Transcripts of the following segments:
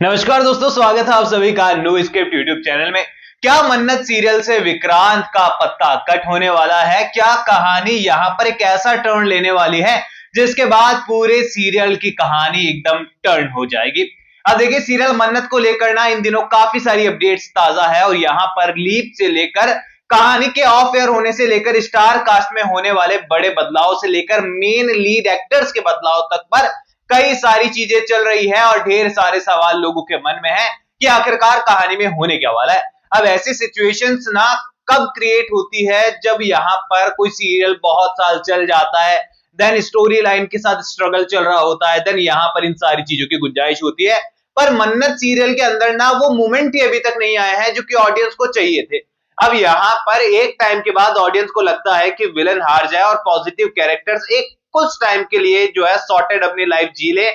नमस्कार दोस्तों, स्वागत है आप सभी का नो स्क्रिप्ट यूट्यूब चैनल में। क्या मन्नत सीरियल से विक्रांत का पत्ता कट होने वाला है? क्या कहानी यहां पर एक ऐसा टर्न लेने वाली है जिसके बाद पूरे सीरियल की कहानी एकदम टर्न हो जाएगी? अब देखिए, सीरियल मन्नत को लेकर ना इन दिनों काफी सारी अपडेट्स ताजा है और यहां पर लीप से लेकर कहानी के ऑफ एयर होने से लेकर स्टार कास्ट में होने वाले बड़े बदलाव से लेकर मेन लीड एक्टर्स के बदलाव तक पर कई सारी चीजें चल रही है और ढेर सारे सवाल लोगों के मन में है कि आखिरकार कहानी में होने क्या वाला है। अब ऐसी सिचुएशंस ना कब क्रिएट होती है जब यहाँ पर कोई सीरियल बहुत साल चल जाता है, देन स्टोरी लाइन के साथ स्ट्रगल चल रहा होता है, देन यहाँ पर इन सारी चीजों की गुंजाइश होती है। पर मन्नत सीरियल के अंदर ना वो मोमेंट ही अभी तक नहीं आए हैं जो कि ऑडियंस को चाहिए थे। अब यहाँ पर एक टाइम के बाद ऑडियंस को लगता है कि विलन हार जाए और पॉजिटिव कैरेक्टर्स एक कुछ टाइम के लिए जो है सॉर्टेड अपनी लाइफ जी ले,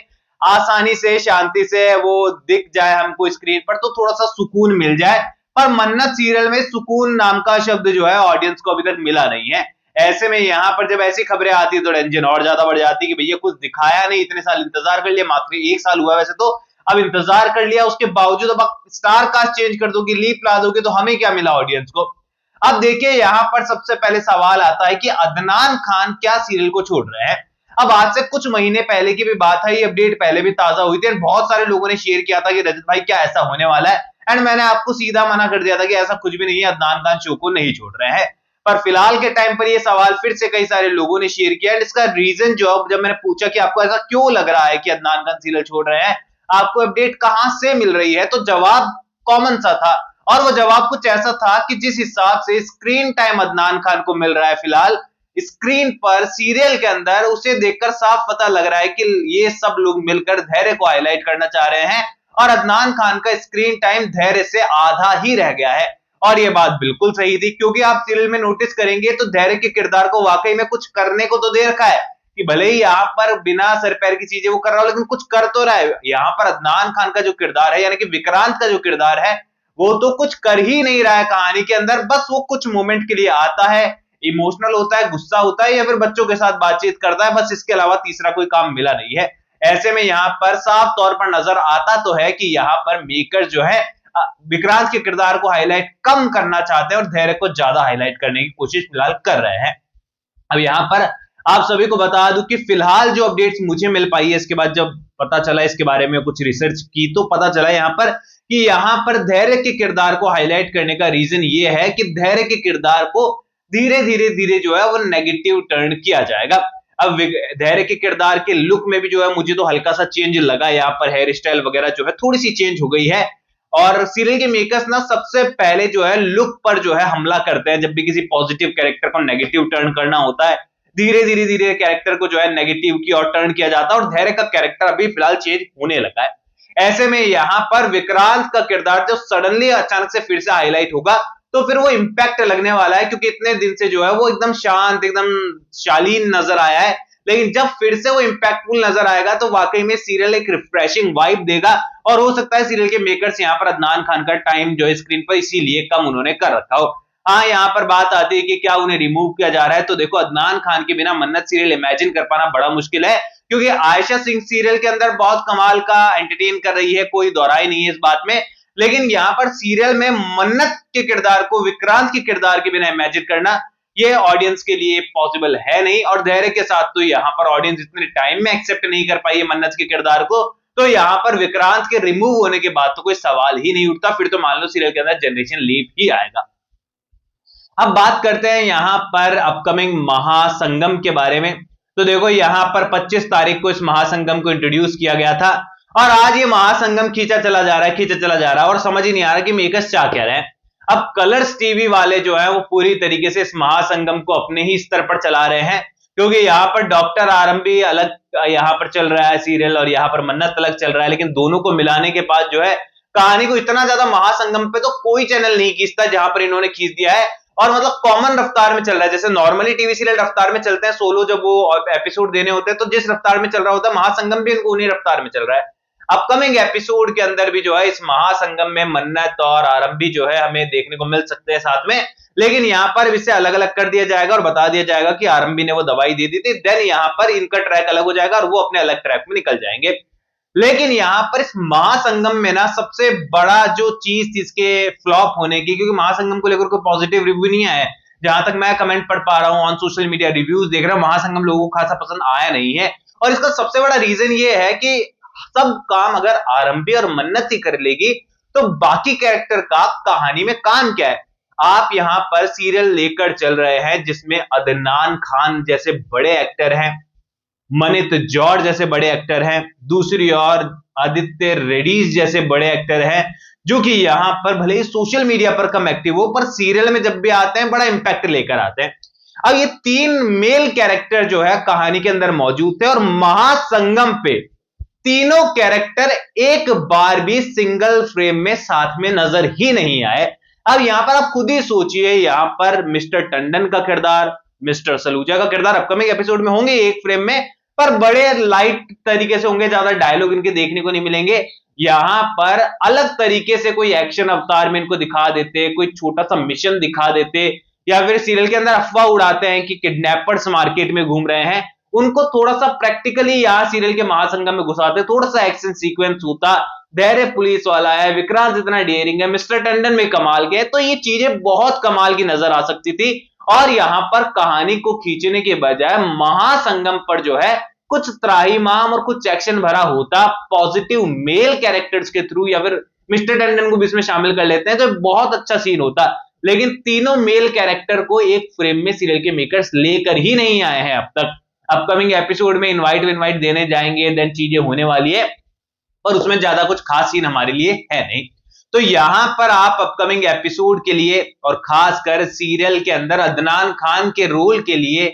आसानी से शांति से वो दिख जाए हमको स्क्रीन पर तो थोड़ा सा सुकून मिल जाए। पर मन्नत सीरियल में सुकून नाम का शब्द जो है ऑडियंस को अभी तक मिला नहीं है। ऐसे में यहाँ पर जब ऐसी खबरें आती है तो टेंशन और ज्यादा बढ़ जाती है कि भैया कुछ दिखाया नहीं, इतने साल इंतजार कर लिया, मात्र 1 साल हुआ वैसे तो, अब इंतजार कर लिया, उसके बावजूद अब आप स्टार कास्ट चेंज कर दोगे, लीप ला दोगे तो हमें क्या मिला ऑडियंस को? अब देखिए, यहाँ पर सबसे पहले सवाल आता है कि अदनान खान क्या सीरियल को छोड़ रहे हैं। अब आज से कुछ महीने पहले की भी बात है, ये अपडेट पहले भी ताजा हुई थी और बहुत सारे लोगों ने शेयर किया था कि रजत भाई क्या ऐसा होने वाला है, एंड मैंने आपको सीधा मना कर दिया था कि ऐसा कुछ भी नहीं है, अदनान खान शो को नहीं छोड़ रहे हैं। पर फिलहाल के टाइम पर ये सवाल फिर से कई सारे लोगों ने शेयर किया एंड इसका रीजन जब मैंने पूछा कि आपको ऐसा क्यों लग रहा है कि अदनान खान सीरियल छोड़ रहे हैं, आपको अपडेट कहां से मिल रही है, तो जवाब कॉमन सा था और वो जवाब कुछ ऐसा था कि जिस हिसाब से स्क्रीन टाइम अदनान खान को मिल रहा है फिलहाल स्क्रीन पर सीरियल के अंदर, उसे देखकर साफ पता लग रहा है कि ये सब लोग मिलकर धैर्य को हाईलाइट करना चाह रहे हैं और अदनान खान का स्क्रीन टाइम धैर्य से आधा ही रह गया है। और ये बात बिल्कुल सही थी, क्योंकि आप सीरियल में नोटिस करेंगे तो धैर्य के किरदार को वाकई में कुछ करने को तो दे रखा है कि भले ही यहाँ पर बिना सर पैर की चीजें वो कर रहा हो लेकिन कुछ कर तो रहा है। यहाँ पर अदनान खान का जो किरदार है यानी कि विक्रांत का जो किरदार है वो तो कुछ कर ही नहीं रहा है कहानी के अंदर, बस वो कुछ मोमेंट के लिए आता है, इमोशनल होता है, गुस्सा होता है या फिर बच्चों के साथ बातचीत करता है, बस इसके अलावा तीसरा कोई काम मिला नहीं है। ऐसे में यहाँ पर साफ तौर पर नजर आता तो है कि यहाँ पर मेकर जो है विक्रांत के किरदार को हाईलाइट कम करना चाहते हैं और धैर्य को ज्यादा हाईलाइट करने की कोशिश फिलहाल कर रहे हैं। अब यहाँ पर आप सभी को बता दूं कि फिलहाल जो अपडेट्स मुझे मिल पाई है, इसके बाद जब पता चला, इसके बारे में कुछ रिसर्च की तो पता चला यहाँ पर कि यहाँ पर धैर्य के किरदार को हाईलाइट करने का रीजन ये है कि धैर्य के किरदार को धीरे धीरे धीरे जो है वो नेगेटिव टर्न किया जाएगा। अब धैर्य के किरदार के लुक में भी जो है मुझे तो हल्का सा चेंज लगा, यहाँ पर हेयर स्टाइल वगैरह जो है थोड़ी सी चेंज हो गई है और सीरियल के मेकर्स ना सबसे पहले जो है लुक पर जो है हमला करते हैं जब भी किसी पॉजिटिव कैरेक्टर को नेगेटिव टर्न करना होता है। धीरे धीरे धीरे कैरेक्टर को जो है नेगेटिव की ओर टर्न किया जाता है और धैर्य का कैरेक्टर अभी फिलहाल चेंज होने लगा है। ऐसे में यहाँ पर विक्रांत का किरदार जो सडनली अचानक से फिर से हाईलाइट होगा तो फिर वो इंपैक्ट लगने वाला है, क्योंकि इतने दिन से जो है वो एकदम शांत, एकदम शालीन नजर आया है, लेकिन जब फिर से वो इंपैक्टफुल नजर आएगा तो वाकई में सीरियल एक रिफ्रेशिंग वाइब देगा और हो सकता है सीरियल के मेकर्स यहाँ पर अदनान खान का टाइम जो है स्क्रीन पर इसीलिए कम उन्होंने कर रखा हो। हाँ, यहाँ पर बात आती है कि क्या उन्हें रिमूव किया जा रहा है, तो देखो अदनान खान के बिना मन्नत सीरियल इमेजिन कर पाना बड़ा मुश्किल है, क्योंकि आयशा सिंह सीरियल के अंदर बहुत कमाल का एंटरटेन कर रही है, कोई दोहराई नहीं है इस बात में, लेकिन यहाँ पर सीरियल में मन्नत के किरदार को विक्रांत के किरदार के बिना इमेजिन करना ये ऑडियंस के लिए पॉसिबल है नहीं। और धैर्य के साथ तो यहाँ पर ऑडियंस इतने टाइम में एक्सेप्ट नहीं कर पाई है मन्नत के किरदार को, तो यहाँ पर विक्रांत के रिमूव होने के बाद तो कोई सवाल ही नहीं उठता, फिर तो मान लो सीरियल के अंदर जनरेशन लीप ही आएगा। अब बात करते हैं यहाँ पर अपकमिंग महासंगम के बारे में। तो देखो, यहाँ पर 25 तारीख को इस महासंगम को इंट्रोड्यूस किया गया था और आज ये महासंगम खींचा चला जा रहा है और समझ ही नहीं आ रहा कि मेकर्स क्या कह रहे हैं। अब कलर्स टीवी वाले जो है वो पूरी तरीके से इस महासंगम को अपने ही स्तर पर चला रहे हैं, क्योंकि यहाँ पर डॉक्टर आरंभी अलग यहाँ पर चल रहा है सीरियल और यहाँ पर मन्नत अलग चल रहा है, लेकिन दोनों को मिलाने के बाद जो है कहानी को इतना ज्यादा महासंगम पे तो कोई चैनल नहीं खींचता जहां पर इन्होंने खींच दिया है और मतलब कॉमन रफ्तार में चल रहा है। जैसे नॉर्मली टीवी सीरियल रफ्तार में चलते हैं सोलो, जब वो एपिसोड देने होते हैं तो जिस रफ्तार में चल रहा होता है महासंगम भी उन्हीं रफ्तार में चल रहा है। अपकमिंग एपिसोड के अंदर भी जो है इस महासंगम में मन्नत और आरंभी जो है हमें देखने को मिल सकते हैं साथ में, लेकिन यहाँ पर इसे अलग अलग कर दिया जाएगा और बता दिया जाएगा कि आरंभी ने वो दवाई दे दी थी, देन यहाँ पर इनका ट्रैक अलग हो जाएगा और वो अपने अलग ट्रैक में निकल जाएंगे। लेकिन यहां पर इस महासंगम में ना सबसे बड़ा जो चीज थी इसके फ्लॉप होने की, क्योंकि महासंगम को लेकर कोई पॉजिटिव रिव्यू नहीं आया है। जहां तक मैं कमेंट पढ़ पा रहा हूं, ऑन सोशल मीडिया रिव्यूज देख रहा हूं, महासंगम लोगों को खासा पसंद आया नहीं है। और इसका सबसे बड़ा रीजन ये है कि सब काम अगर आरंभी और मन्नत ही कर लेगी तो बाकी कैरेक्टर का कहानी में काम क्या है। आप यहां पर सीरियल लेकर चल रहे हैं जिसमें अदनान खान जैसे बड़े एक्टर हैं, मनित जॉर्ज जैसे बड़े एक्टर हैं, दूसरी ओर आदित्य रेड्डीज जैसे बड़े एक्टर हैं, जो कि यहां पर भले ही सोशल मीडिया पर कम एक्टिव हो पर सीरियल में जब भी आते हैं बड़ा इंपैक्ट लेकर आते हैं। अब ये तीन मेल कैरेक्टर जो है कहानी के अंदर मौजूद थे और महासंगम पे तीनों कैरेक्टर एक बार भी सिंगल फ्रेम में साथ में नजर ही नहीं आए। अब यहां पर आप खुद ही सोचिए, यहां पर मिस्टर टंडन का किरदार, मिस्टर सलूजा का किरदार अपकमिंग एपिसोड में होंगे एक फ्रेम में, पर बड़े लाइट तरीके से होंगे, ज्यादा डायलॉग इनके देखने को नहीं मिलेंगे। यहां पर अलग तरीके से कोई एक्शन अवतार में इनको दिखा देते, कोई छोटा सा मिशन दिखा देते, या फिर सीरियल के अंदर अफवाह उड़ाते हैं कि किडनैपर्स मार्केट में घूम रहे हैं, उनको थोड़ा सा प्रैक्टिकली यहां सीरियल के महासंगम में घुसाते, थोड़ा सा एक्शन सीक्वेंस होता, धैर्य पुलिस वाला है, विक्रांत इतना डेयरिंग है, मिस्टर टंडन में कमाल के, तो ये चीजें बहुत कमाल की नजर आ सकती थी। और यहां पर कहानी को खींचने के बजाय महासंगम पर जो है कुछ त्राहिमाम और कुछ एक्शन भरा होता पॉजिटिव मेल कैरेक्टर्स के थ्रू, या फिर मिस्टर टंडन को भी इसमें शामिल कर लेते हैं तो बहुत अच्छा सीन होता। लेकिन तीनों मेल कैरेक्टर को एक फ्रेम में सीरियल के मेकर्स लेकर ही नहीं आए हैं अब तक। अपकमिंग एपिसोड में इनवाइट देने जाएंगे, देन चीजें होने वाली है, और उसमें ज्यादा कुछ खास सीन हमारे लिए है नहीं। तो यहां पर आप अपकमिंग एपिसोड के लिए और खासकर सीरियल के अंदर अदनान खान के रोल के लिए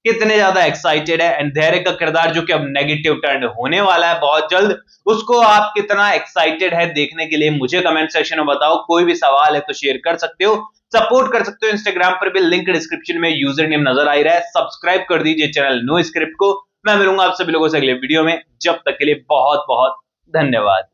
कितने ज्यादा एक्साइटेड है, एंड धैर्य का किरदार जो कि अब नेगेटिव टर्न होने वाला है बहुत जल्द, उसको आप कितना एक्साइटेड है देखने के लिए मुझे कमेंट सेक्शन में बताओ। कोई भी सवाल है तो शेयर कर सकते हो, सपोर्ट कर सकते हो, इंस्टाग्राम पर भी लिंक डिस्क्रिप्शन में यूजर नेम नजर आ रहा है, सब्सक्राइब कर दीजिए चैनल नो स्क्रिप्ट को। मैं मिलूंगा आप सभी लोगों से अगले वीडियो में, जब तक के लिए बहुत बहुत धन्यवाद।